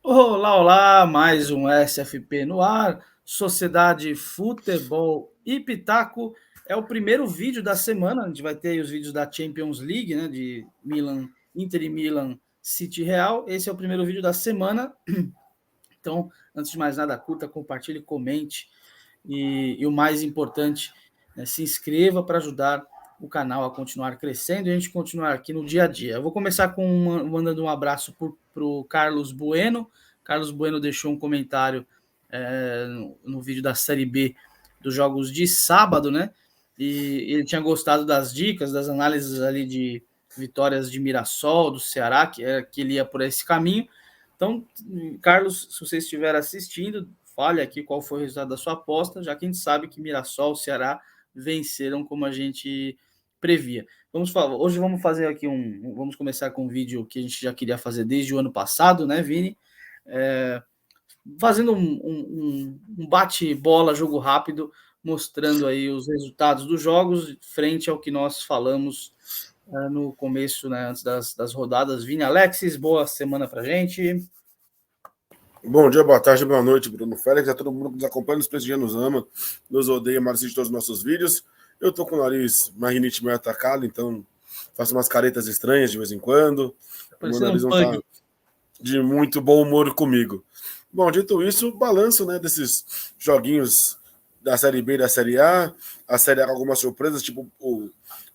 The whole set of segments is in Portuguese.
Olá, olá, mais um SFP no ar, Sociedade Futebol e Pitaco. É o primeiro vídeo da semana, a gente vai ter aí os vídeos da Champions League, né, de Milan, Inter e Milan, City Real. Esse é o primeiro vídeo da semana, então, antes de mais nada, curta, compartilhe, comente e o mais importante, né, se inscreva para ajudar o canal a continuar crescendo e a gente continuar aqui no dia a dia. Eu vou começar mandando um abraço para o Carlos Bueno. Carlos Bueno deixou um comentário no vídeo da Série B dos jogos de sábado, né? E ele tinha gostado das dicas, das análises ali de vitórias de Mirassol, do Ceará, que ele ia por esse caminho. Então, Carlos, se você estiver assistindo, fale aqui qual foi o resultado da sua aposta, já que a gente sabe que Mirassol e Ceará venceram como a gente previa. Hoje vamos fazer aqui vamos começar com um vídeo que a gente já queria fazer desde o ano passado, né, Vini? Fazendo um bate-bola, jogo rápido, mostrando aí os resultados dos jogos frente ao que nós falamos no começo, né, antes das rodadas. Vini, Alexis, boa semana pra gente. Bom dia, boa tarde, boa noite, Bruno Félix, a todo mundo que nos acompanha, nos prestigia, nos ama, nos odeia, mas assiste todos os nossos vídeos. Eu tô com o nariz, uma rinite meio atacado, então faço umas caretas estranhas de vez em quando. O meu Parecendo nariz um não tá pug. de muito bom humor comigo. Bom, dito isso, balanço, né, desses joguinhos da Série B e da Série A Série A com algumas surpresas, tipo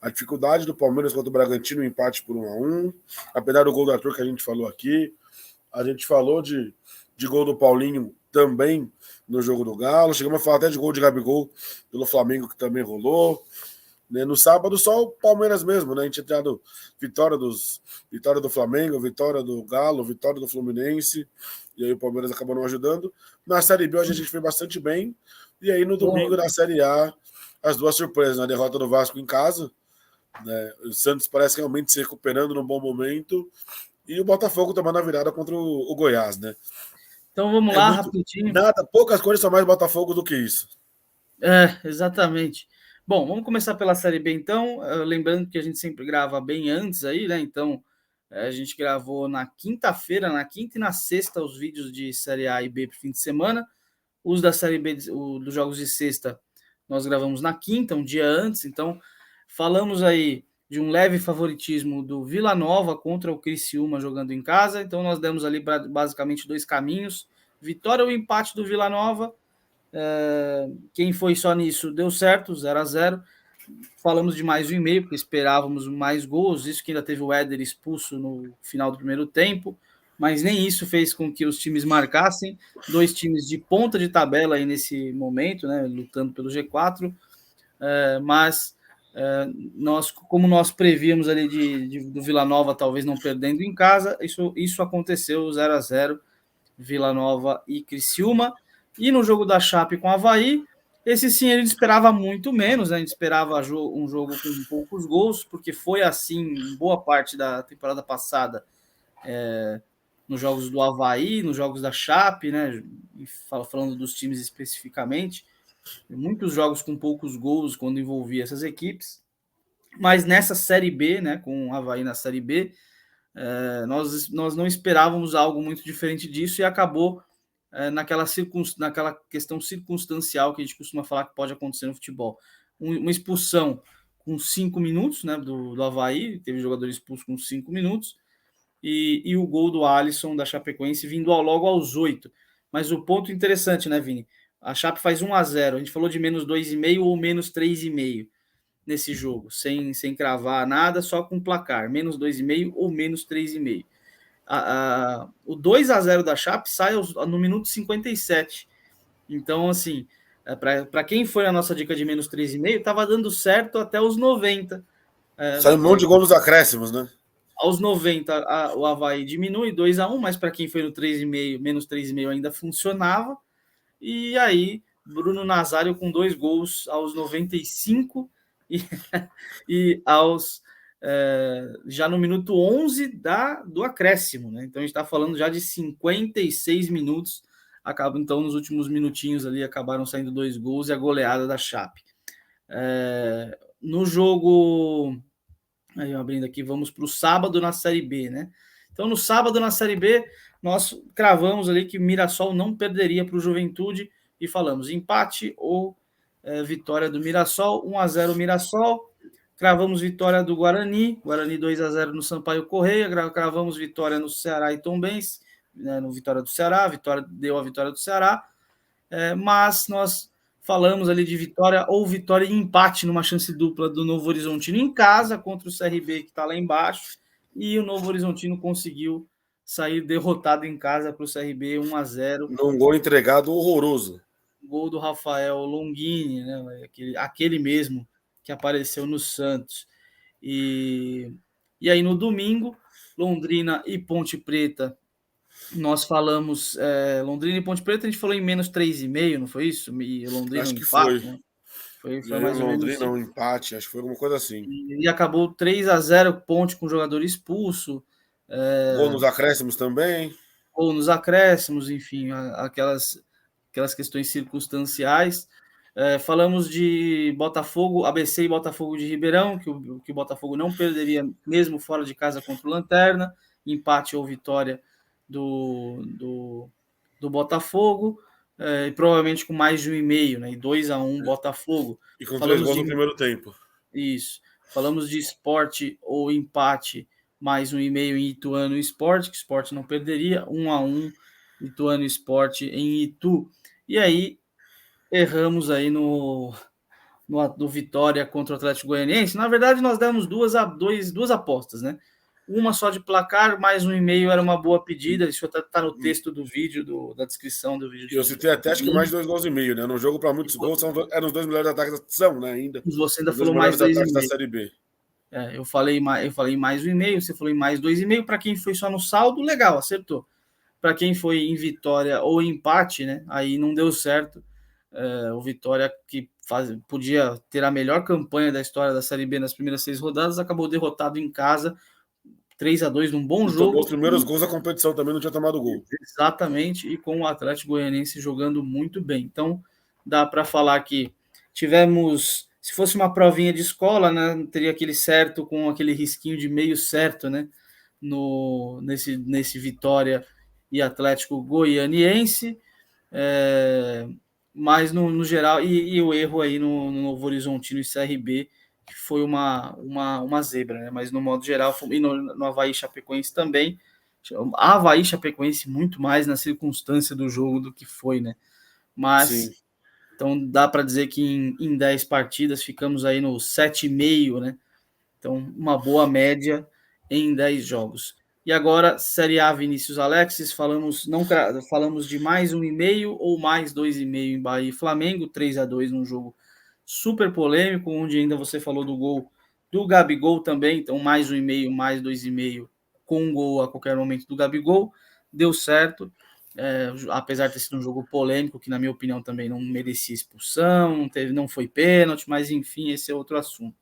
a dificuldade do Palmeiras contra o Bragantino, o empate por 1-1, apesar do gol do Arthur que a gente falou aqui, a gente falou de gol do Paulinho também no jogo do Galo. Chegamos a falar até de gol de Gabigol pelo Flamengo, que também rolou. Né? No sábado, só o Palmeiras mesmo, né? A gente tinha dado vitória do Flamengo, vitória do Galo, vitória do Fluminense. E aí o Palmeiras acabou não ajudando. Na Série B, hoje a gente foi bastante bem. E aí no domingo, na Série A, as duas surpresas. A derrota do Vasco em casa. Né? O Santos parece realmente se recuperando num bom momento. E o Botafogo tomando a virada contra o Goiás, né? Então vamos É lá, muito. rapidinho. Nada, poucas coisas são mais Botafogo do que isso. Exatamente. Bom, vamos começar pela Série B então. Lembrando que a gente sempre grava bem antes aí, né? Então, a gente gravou na quinta-feira, na quinta e na sexta, os vídeos de Série A e B para fim de semana. Os da Série B, dos jogos de sexta, nós gravamos na quinta, um dia antes. Então, falamos aí de um leve favoritismo do Vila Nova contra o Criciúma jogando em casa. Então, nós demos ali basicamente dois caminhos: vitória ou empate do Vila Nova. Quem foi só nisso deu certo, 0-0. Falamos de mais um e meio, porque esperávamos mais gols. Isso que ainda teve o Éder expulso no final do primeiro tempo, mas nem isso fez com que os times marcassem. Dois times de ponta de tabela aí nesse momento, né, lutando pelo G4. Mas como nós prevíamos ali do Vila Nova talvez não perdendo em casa, isso aconteceu, 0-0, Vila Nova e Criciúma. E no jogo da Chape com o Avaí, esse sim a gente esperava muito menos, né? A gente esperava um jogo com poucos gols, porque foi assim boa parte da temporada passada, nos jogos do Avaí, nos jogos da Chape, né? Falando dos times especificamente, muitos jogos com poucos gols quando envolvia essas equipes. Mas nessa Série B, né, com o Avaí na Série B, nós não esperávamos algo muito diferente disso e acabou naquela questão circunstancial que a gente costuma falar que pode acontecer no futebol. Uma expulsão com 5 minutos, né, do Avaí, teve jogador expulso com 5 minutos, e o gol do Alisson da Chapecoense vindo logo aos 8. Mas o ponto interessante, né, Vini? A Chape faz 1-0, a gente falou de menos 2,5 ou menos 3,5 nesse jogo, sem cravar nada, só com placar, menos 2,5 ou menos 3,5. O 2-0 da Chape sai no minuto 57. Então, assim, para quem foi a nossa dica de menos 3,5, estava dando certo até os 90. Sai um monte de gol nos acréscimos, né? Aos 90, o Avaí diminui 2-1, mas para quem foi no 3,5, menos 3,5 ainda funcionava. E aí, Bruno Nazário com 2 gols aos 95 e, e já no minuto 11 do acréscimo, né? Então a gente está falando já de 56 minutos. Acaba então nos últimos minutinhos ali acabaram saindo 2 gols e a goleada da Chape. No jogo, aí abrindo aqui, vamos para o sábado na Série B, né? Então, no sábado, na Série B, nós cravamos ali que o Mirassol não perderia para o Juventude e falamos empate ou vitória do Mirassol, 1-0 Mirassol. Cravamos vitória do Guarani 2-0 no Sampaio Correia, cravamos vitória no Ceará e Tombense, né, no Vitória do Ceará, deu a vitória do Ceará, mas nós falamos ali de vitória ou vitória e empate numa chance dupla do Novo Horizontino em casa contra o CRB, que está lá embaixo, e o Novo Horizontino conseguiu sair derrotado em casa para o CRB 1-0. Um gol entregado horroroso. Gol do Rafael Longini, né? Aquele mesmo que apareceu no Santos. E aí no domingo, Londrina e Ponte Preta, nós falamos Londrina e Ponte Preta, a gente falou em menos 3,5, não foi isso? E Londrina Acho um que empate, foi. né? Foi mais ou menos Londrina assim. um empate, acho que foi alguma coisa assim. E acabou 3-0, Ponte com o jogador expulso. Gol nos acréscimos também. Ou nos acréscimos, enfim, aquelas questões circunstanciais. Falamos de Botafogo, ABC e Botafogo de Ribeirão, que o Botafogo não perderia mesmo fora de casa contra o Lanterna, empate ou vitória do Botafogo, e provavelmente com mais de 1,5, né? E 2-1 Botafogo. E com 3 Falamos gols no de primeiro tempo. isso. Falamos de esporte ou empate, mais 1,5 em Ituano e Esporte, que o Esporte não perderia, 1-1 Ituano e Esporte em Itu. E aí erramos aí no Vitória contra o Atlético Goianiense. Na verdade, nós demos duas apostas, né? Uma só de placar, mais 1,5 era uma boa pedida. Isso está no texto do vídeo, da descrição do vídeo. E eu citei até acho que mais de 2 gols e meio, né? Num jogo para muitos gols, eram os 2 melhores ataques da são, né? Ainda. Você ainda Os 2 falou mais melhores ataques da 2,5. Série B. Eu falei mais 1,5, você falou em mais 2,5. Para quem foi só no saldo, legal, acertou. Para quem foi em vitória ou empate, né? Aí não deu certo. O Vitória, que podia ter a melhor campanha da história da Série B nas primeiras 6 rodadas, acabou derrotado em casa, 3-2 num bom E jogo. tomou os primeiros gols da competição também, não tinha tomado gol. Exatamente, e com o Atlético Goianiense jogando muito bem. Então, dá para falar que tivemos, se fosse uma provinha de escola, né, teria aquele certo com aquele risquinho de meio certo, né, nesse Vitória e Atlético Goianiense, mas no geral, e o erro aí no Novo Horizontino e CRB, que foi uma zebra, né, mas no modo geral, e no Avaí Chapecoense também, a Avaí Chapecoense muito mais na circunstância do jogo do que foi, né? Mas, sim. Então dá para dizer que em 10 partidas ficamos aí no 7,5, né? Então, uma boa média em 10 jogos. E agora, Série A, Vinícius Alexis, falamos de mais 1,5 ou mais 2,5 em Bahia e Flamengo, 3-2 num jogo super polêmico, onde ainda você falou do gol do Gabigol também, então mais 1,5, mais 2,5 com um gol a qualquer momento do Gabigol, deu certo, apesar de ter sido um jogo polêmico, que na minha opinião também não merecia expulsão, não foi pênalti, mas enfim, esse é outro assunto.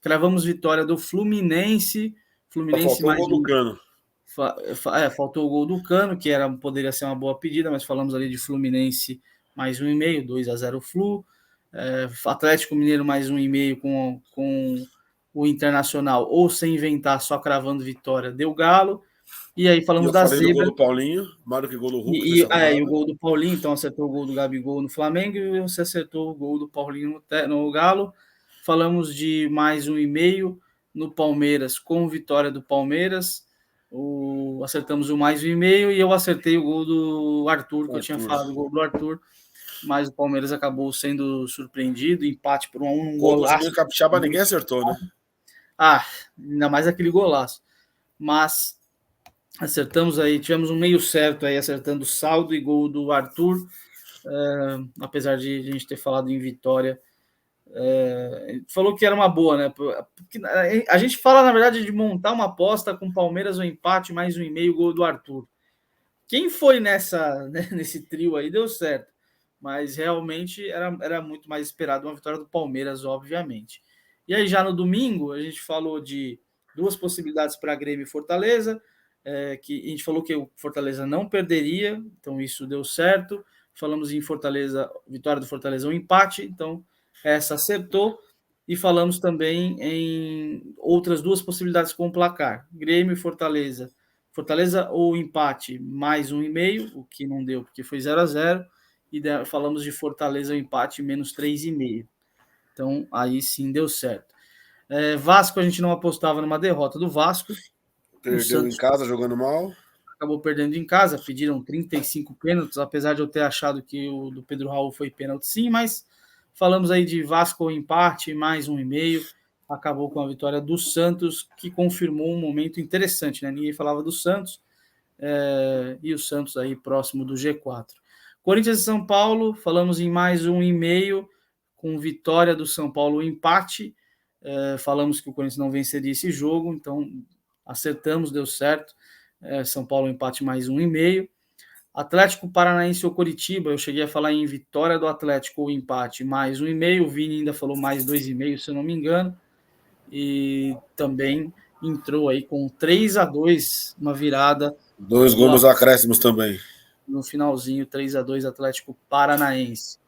Cravamos vitória do Fluminense. Faltou mais o gol do Cano. Faltou o gol do Cano, que poderia ser uma boa pedida, mas falamos ali de Fluminense mais 1,5, 2-0 Flu. Atlético Mineiro mais 1,5 com o Internacional, ou sem inventar, só cravando vitória, deu Galo. E aí falamos da zebra. Do gol do Paulinho, mais do que gol do Hulk. E o gol do Paulinho, então acertou o gol do Gabigol no Flamengo e você acertou o gol do Paulinho no Galo. Falamos de mais 1,5 no Palmeiras, com vitória do Palmeiras. Acertamos o mais 1,5 e eu acertei o gol do Arthur, que eu tinha falado, o gol do Arthur. Mas o Palmeiras acabou sendo surpreendido, empate por 1-1, um golaço. Capixaba ninguém acertou, né? Ainda mais aquele golaço. Mas acertamos aí, tivemos um meio certo aí, acertando saldo e gol do Arthur, apesar de a gente ter falado em vitória. Falou que era uma boa, né? Porque a gente fala, na verdade, de montar uma aposta com Palmeiras ou empate, mais 1,5 gol do Arthur. Quem foi nesse trio aí deu certo, mas realmente era muito mais esperado uma vitória do Palmeiras, obviamente. E aí, já no domingo, a gente falou de 2 possibilidades para Grêmio e Fortaleza, que a gente falou que o Fortaleza não perderia, então isso deu certo. Falamos em Fortaleza, vitória do Fortaleza ou empate, então essa acertou. e falamos também em outras duas possibilidades com o placar, Grêmio e Fortaleza. Fortaleza ou empate mais 1,5, o que não deu porque foi 0-0, e falamos de Fortaleza ou empate menos 3,5. Então, aí sim deu certo. Vasco, a gente não apostava numa derrota do Vasco. Perdeu em casa, jogando mal. Acabou perdendo em casa, pediram 35 pênaltis, apesar de eu ter achado que o do Pedro Raul foi pênalti sim, mas falamos aí de Vasco ou empate, mais 1,5. Acabou com a vitória do Santos, que confirmou um momento interessante, né? Ninguém falava do Santos, e o Santos aí próximo do G4. Corinthians e São Paulo, falamos em mais 1,5, com vitória do São Paulo, empate. Falamos que o Corinthians não venceria esse jogo, então acertamos, deu certo. São Paulo empate mais 1,5. Atlético Paranaense ou Coritiba, eu cheguei a falar em vitória do Atlético ou empate mais 1,5. O Vini ainda falou mais 2,5, se eu não me engano. E também entrou aí com 3-2, uma virada. 2 gols nos acréscimos também. No finalzinho, 3-2 Atlético Paranaense.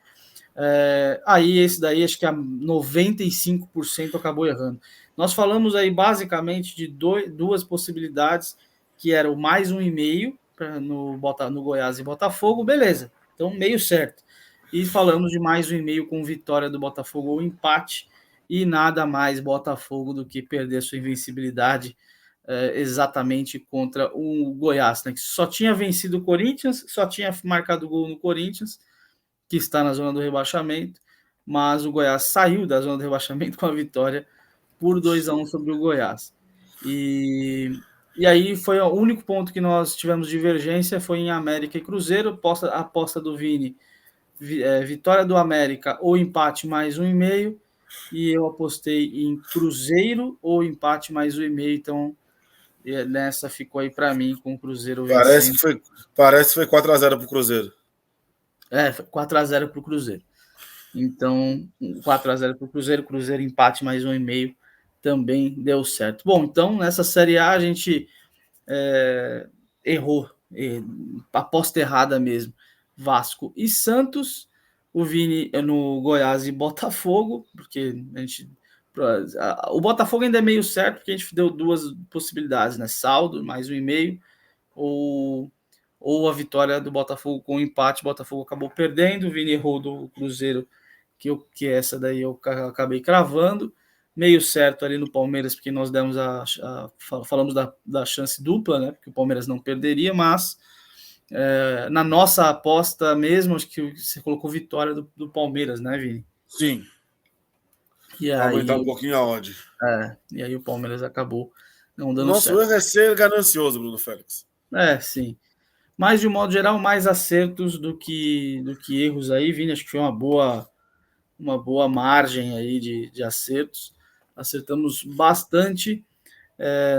Aí esse daí acho que a 95% acabou errando. Nós falamos aí basicamente de duas possibilidades, que era o mais 1,5 no Goiás e Botafogo, beleza, então meio certo. E falamos de mais 1,5 com vitória do Botafogo ou empate, e nada mais Botafogo do que perder sua invencibilidade exatamente contra o Goiás, né, que só tinha vencido o Corinthians, só tinha marcado gol no Corinthians, que está na zona do rebaixamento, mas o Goiás saiu da zona do rebaixamento com a vitória por 2-1 sobre o Goiás. E aí foi o único ponto que nós tivemos divergência, foi em América e Cruzeiro, aposta do Vini, vitória do América ou empate mais 1,5, e eu apostei em Cruzeiro ou empate mais 1,5, então nessa ficou aí para mim com o Cruzeiro vencendo. Parece que foi 4-0 para o Cruzeiro. Foi 4-0 para o Cruzeiro. Então, 4-0 para o Cruzeiro, Cruzeiro empate mais 1,5 também deu certo. Bom, então nessa Série A a gente errou, aposta errada mesmo. Vasco e Santos, o Vini no Goiás e Botafogo, porque o Botafogo ainda é meio certo, porque a gente deu duas possibilidades, né? Saldo mais 1,5 ou a vitória do Botafogo com empate. O Botafogo acabou perdendo, o Vini errou do Cruzeiro, que essa daí eu acabei cravando, meio certo ali no Palmeiras, porque nós demos falamos da chance dupla, né, porque o Palmeiras não perderia, mas na nossa aposta mesmo, acho que você colocou vitória do Palmeiras, né, Vini? Sim. E aí, aumentar um pouquinho a odd. E aí o Palmeiras acabou não dando Nosso certo. erro é ser ganancioso, Bruno Félix. Sim. Mas, de um modo geral, mais acertos do que erros aí, Vini. Acho que foi uma boa margem aí de acertos. Acertamos bastante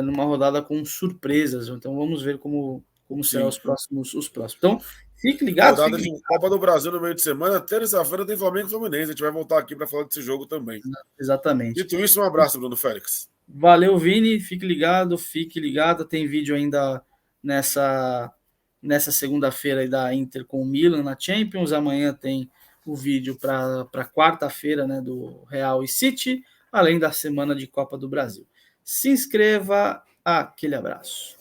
numa rodada com surpresas. Então, vamos ver como serão os próximos. Então, fique ligado. Rodada de Copa do Brasil no meio de semana. Terça-feira tem Flamengo e Fluminense. A gente vai voltar aqui para falar desse jogo também. Exatamente. Dito isso, um abraço, Bruno Félix. Valeu, Vini. Fique ligado. Tem vídeo ainda nessa segunda-feira da Inter com o Milan na Champions. Amanhã tem o vídeo para quarta-feira, né, do Real e City, além da semana de Copa do Brasil. Se inscreva. Aquele abraço.